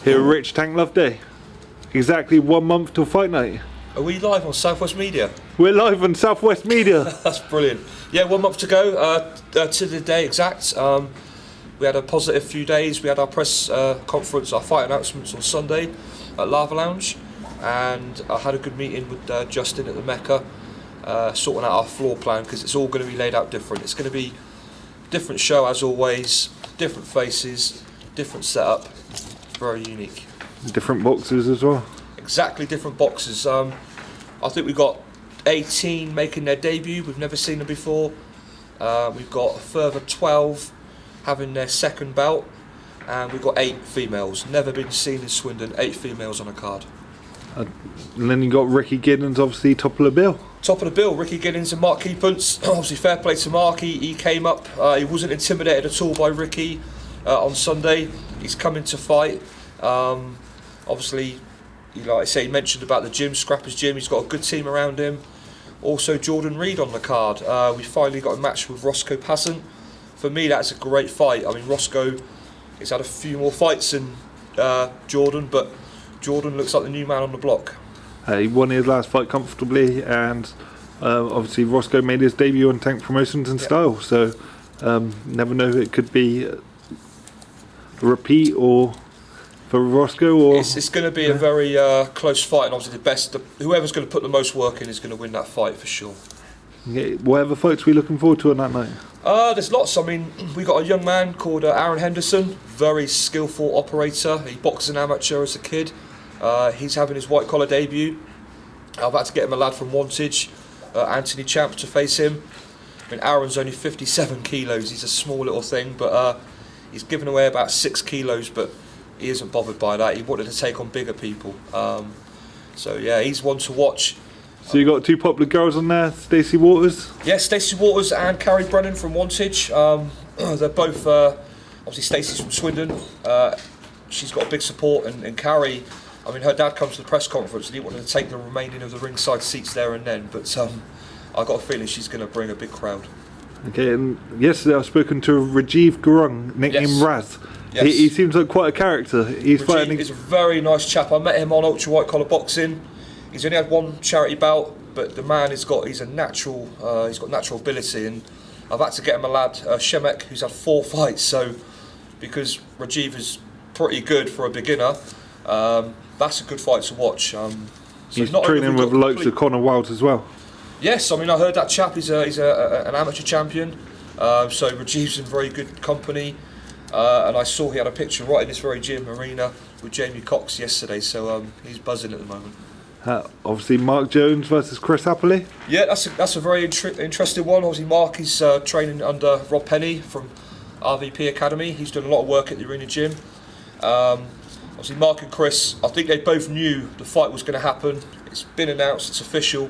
Here at Rich Tank Loveday. Exactly 1 month till fight night. Are we live on Southwest Media? We're live on Southwest Media. That's brilliant. Yeah, 1 month to go, to the day exact. We had a positive few days. We had our press conference, our fight announcements on Sunday at Lava Lounge, and I had a good meeting with Justin at the Mecca, sorting out our floor plan, because it's all going to be laid out different. It's going to be a different show as always, different faces, different setup, very unique. Different boxes as well. Exactly, different boxes. I think we've got 18 making their debut. We've never seen them before. We've got a further 12 having their second bout, and we've got 8 females. Never been seen in Swindon. 8 females on a card. And then you got Ricky Giddens, obviously top of the bill. Top of the bill, Ricky Giddens and Mark Keepance. Obviously, fair play to Mark. He came up. He wasn't intimidated at all by Ricky on Sunday. He's coming to fight. Obviously, like I say, he mentioned about the gym, Scrapper's Gym. He's got a good team around him. Also, Jordan Reed on the card. We finally got a match with Roscoe Passant. For me, that's a great fight. I mean, Roscoe has had a few more fights than Jordan, but Jordan looks like the new man on the block. He won his last fight comfortably, and obviously Roscoe made his debut on Tank Promotions and Style. So never know, it could be a repeat or for Roscoe, or it's going to be a very close fight, and obviously whoever's going to put the most work in is going to win that fight for sure. Yeah, whatever fights we looking forward to on that night? There's lots. I mean, we got a young man called Aaron Henderson, very skillful operator. He boxed an amateur as a kid. He's having his white collar debut. I've had to get him a lad from Wantage, Anthony Champ, to face him. I mean, Aaron's only 57 kilos. He's a small little thing, but he's given away about 6 kilos, but he isn't bothered by that. He wanted to take on bigger people. So yeah, he's one to watch. So you got 2 popular girls on there, Stacey Waters? Yeah, Stacey Waters and Carrie Brennan from Wantage. They're both, obviously Stacey's from Swindon. She's got a big support, and Carrie, I mean, her dad comes to the press conference and he wanted to take the remaining of the ringside seats there and then, but I got a feeling she's going to bring a big crowd. Okay, and yesterday I've spoken to Rajiv Gurung, nicknamed Raz. Yes. He seems like quite a character. Rajiv is a very nice chap. I met him on Ultra White Collar Boxing. He's only had 1 charity bout, but the man he's got natural ability, and I've had to get him a lad, Shemek, who's had 4 fights. So, because Rajiv is pretty good for a beginner, that's a good fight to watch. So he's training with the likes of Conor Wilde as well. Yes, I mean, I heard that chap. He's an amateur champion. So Rajiv's in very good company. And I saw he had a picture right in this very gym arena with Jamie Cox yesterday. So he's buzzing at the moment. Obviously, Mark Jones versus Chris Appley. Yeah, that's a very interesting one. Obviously, Mark is training under Rob Penny from RVP Academy. He's done a lot of work at the arena gym. Obviously, Mark and Chris, I think they both knew the fight was going to happen. It's been announced, it's official.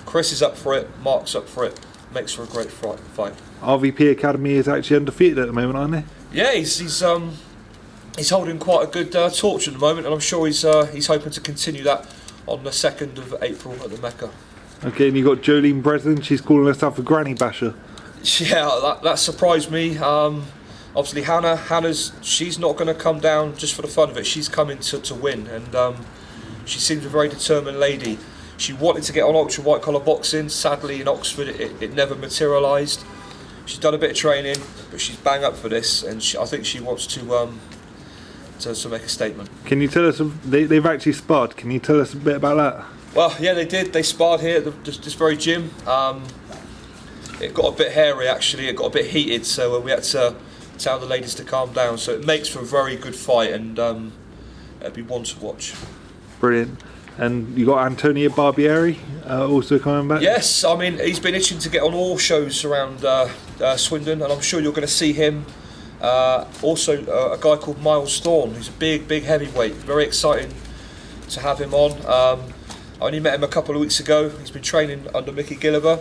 Chris is up for it, Mark's up for it. Makes for a great fight. RVP Academy is actually undefeated at the moment, aren't they? Yeah, he's holding quite a good torch at the moment, and I'm sure he's hoping to continue that on the 2nd of April at the Mecca. Okay, and you got Jolene Breslin. She's calling herself a granny basher. Yeah, that surprised me. Obviously, she's not going to come down just for the fun of it. She's coming to win, and she seems a very determined lady. She wanted to get on Ultra White Collar Boxing. Sadly, in Oxford, it never materialised. She's done a bit of training, but she's bang up for this, and I think she wants to make a statement. Can you tell us, they've actually sparred, can you tell us a bit about that? Well, yeah, they did. They sparred here at this very gym. It got a bit hairy, actually. It got a bit heated, so we had to tell the ladies to calm down. So it makes for a very good fight, and it'd be one to watch. Brilliant. And you got Antonio Barbieri also coming back? Yes, I mean, he's been itching to get on all shows around Swindon, and I'm sure you're going to see him. Also, a guy called Miles Thorne, who's a big heavyweight. Very exciting to have him on. I only met him a couple of weeks ago. He's been training under Mickey Gilliver.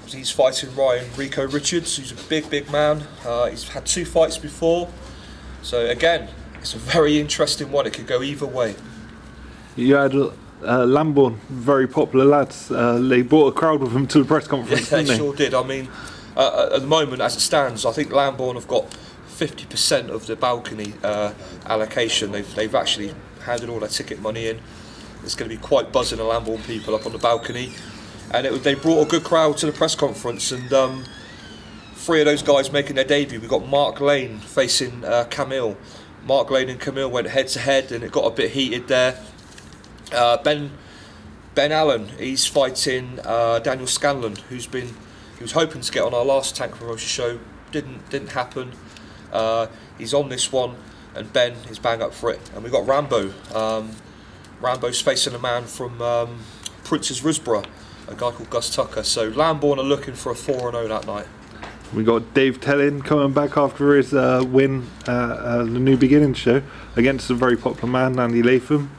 He's fighting Ryan Rico Richards, who's a big man. He's had 2 fights before. So again, it's a very interesting one. It could go either way. You had Lambourne, very popular lads. They brought a crowd with them to the press conference, yeah, didn't they? Sure did. I mean, at the moment, as it stands, I think Lambourne have got 50% of the balcony allocation. They've actually handed all their ticket money in. It's going to be quite buzzing of Lambourne people up on the balcony, and they brought a good crowd to the press conference. And 3 of those guys making their debut. We've got Mark Lane facing Camille. Mark Lane and Camille went head to head, and it got a bit heated there. Ben Allen, he's fighting Daniel Scanlon, he was hoping to get on our last Tank Promotion show. Didn't happen. He's on this one, and Ben is bang up for it. And we've got Rambo. Rambo's facing a man from Prince's Risborough, a guy called Gus Tucker. So Lambourne are looking for a 4-0 that night. We got Dave Tellin coming back after his win the New Beginnings show against a very popular man, Andy Latham.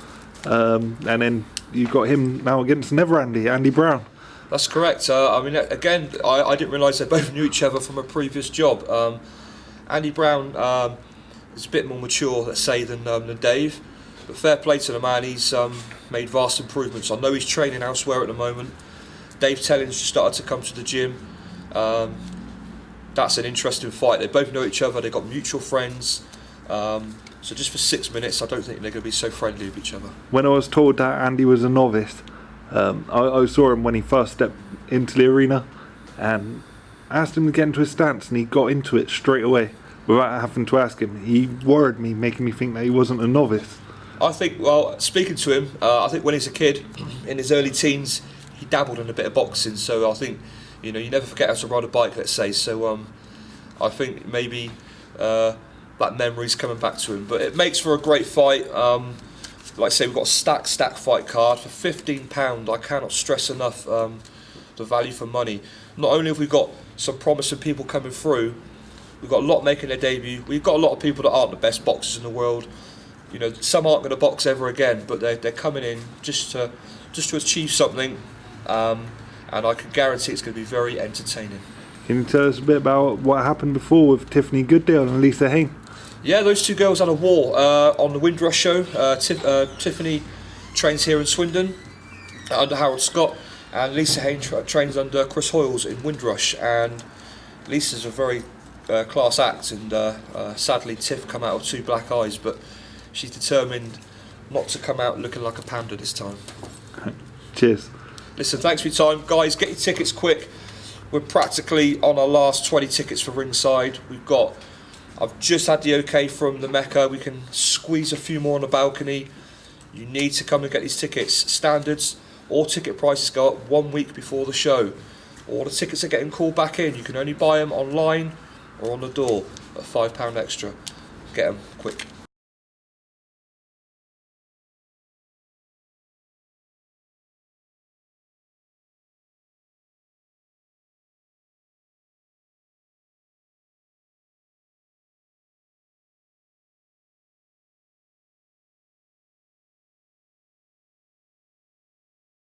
And then you've got him now against another Andy Brown. That's correct. I mean, again, I didn't realise they both knew each other from a previous job. Andy Brown is a bit more mature, let's say, than Dave. But fair play to the man, he's made vast improvements. I know he's training elsewhere at the moment. Dave Tellin's just started to come to the gym. That's an interesting fight. They both know each other, they've got mutual friends. So just for 6 minutes, I don't think they're going to be so friendly with each other. When I was told that Andy was a novice, I saw him when he first stepped into the arena and asked him to get into his stance, and he got into it straight away without having to ask him. He worried me, making me think that he wasn't a novice. I think, well, speaking to him, I think when he's a kid, in his early teens, he dabbled in a bit of boxing, so I think, you never forget how to ride a bike, let's say, so I think maybe that memory's coming back to him, but it makes for a great fight. Like I say, we've got a stack fight card for £15. I cannot stress enough the value for money. Not only have we got some promising people coming through, we've got a lot making their debut. We've got a lot of people that aren't the best boxers in the world. Some aren't going to box ever again, but they're coming in just to achieve something, and I can guarantee it's going to be very entertaining. Can you tell us a bit about what happened before with Tiffany Goodale and Lisa Hain? Yeah, those two girls had a war on the Windrush show. Tiffany trains here in Swindon under Harold Scott, and Lisa Hain trains under Chris Hoyles in Windrush. And Lisa's a very class act, and sadly Tiff come out with 2 black eyes, but she's determined not to come out looking like a panda this time. Cheers. Listen, thanks for your time. Guys, get your tickets quick. We're practically on our last 20 tickets for ringside. I've just had the okay from the Mecca. We can squeeze a few more on the balcony. You need to come and get these tickets. Standards, all ticket prices go up 1 week before the show. All the tickets are getting called back in. You can only buy them online or on the door at £5 extra. Get them quick.